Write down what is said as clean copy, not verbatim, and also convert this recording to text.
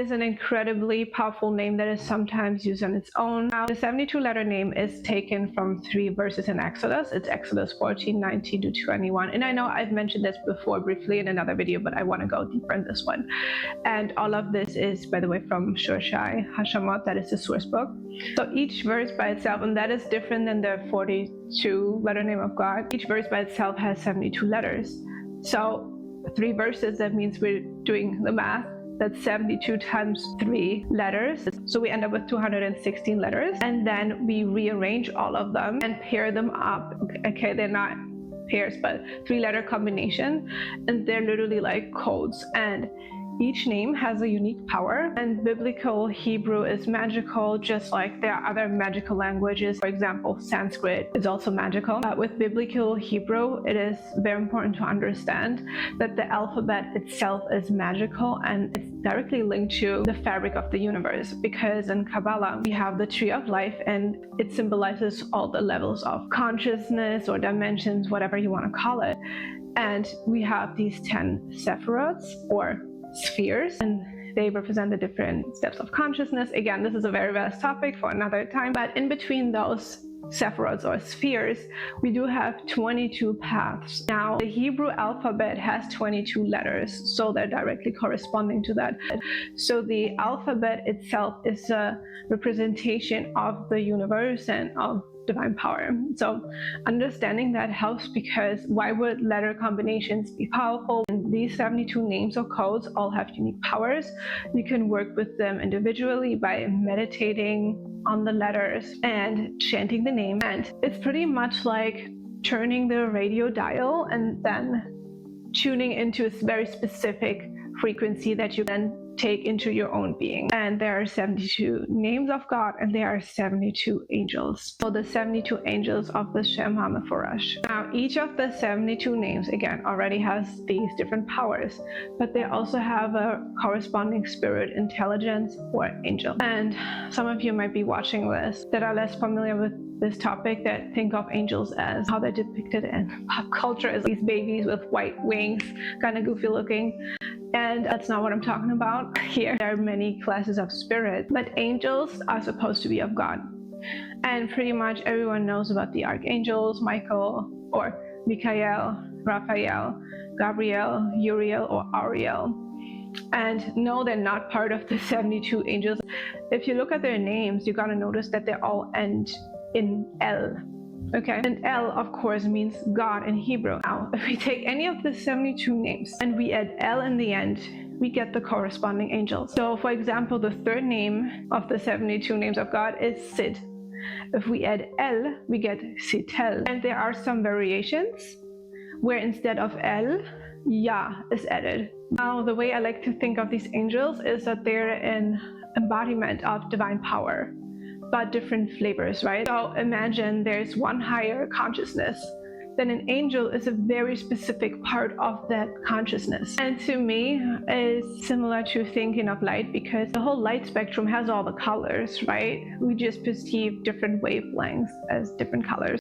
It's an incredibly powerful name that is sometimes used on its own. Now, the 72-letter name is taken from 3 verses in Exodus. It's Exodus 14, 19 to 21. And I know I've mentioned this before briefly in another video, but I want to go deeper in this one. And all of this is, by the way, from Shoshai Hashemot, that is the source book. So each verse by itself, and that is different than the 42-letter name of God, each verse by itself has 72 letters. So 3 verses, that means we're doing the math. That's 72 times 3 letters. So we end up with 216 letters. And then we rearrange all of them and pair them up. Okay, they're not pairs, but 3-letter combination. And they're literally like codes. And each name has a unique power, and biblical Hebrew is magical, just like there are other magical languages. For example, Sanskrit is also magical. With biblical Hebrew, it is very important to understand that the alphabet itself is magical, and it's directly linked to the fabric of the universe, because in Kabbalah, we have the tree of life, and it symbolizes all the levels of consciousness or dimensions, whatever you want to call it. And we have these 10 sephirots, or spheres, and they represent the different steps of consciousness. Again, this is a very vast topic for another time, but in between those sephirots or spheres, we do have 22 paths. Now, the Hebrew alphabet has 22 letters, so they're directly corresponding to that. So the alphabet itself is a representation of the universe and of divine power. So understanding that helps, because why would letter combinations be powerful? And these 72 names or codes all have unique powers. You can work with them individually by meditating on the letters and chanting the name. And it's pretty much like turning the radio dial and then tuning into a very specific frequency that you then take into your own being. And there are 72 names of God, and there are 72 angels. So the 72 angels of the Shem HaMeforash. Now, each of the 72 names, again, already has these different powers, but they also have a corresponding spirit, intelligence, or angel. And some of you might be watching this that are less familiar with this topic, that think of angels as how they're depicted in pop culture as these babies with white wings, kind of goofy looking. And that's not what I'm talking about here. There are many classes of spirit, but angels are supposed to be of God. And pretty much everyone knows about the archangels, Michael or Michael, Raphael, Gabriel, Uriel, or Ariel. And no, they're not part of the 72 angels. If you look at their names, you gotta notice that they all end in El. Okay, and El, of course, means God in Hebrew. Now, if we take any of the 72 names and we add El in the end, we get the corresponding angels. So, for example, the third name of the 72 names of God is Sid. If we add El, we get Sitel. And there are some variations where instead of El, Yah is added. Now, the way I like to think of these angels is that they're an embodiment of divine power, but different flavors, right? So imagine there's one higher consciousness, then an angel is a very specific part of that consciousness. And to me, it's similar to thinking of light, because the whole light spectrum has all the colors, right? We just perceive different wavelengths as different colors.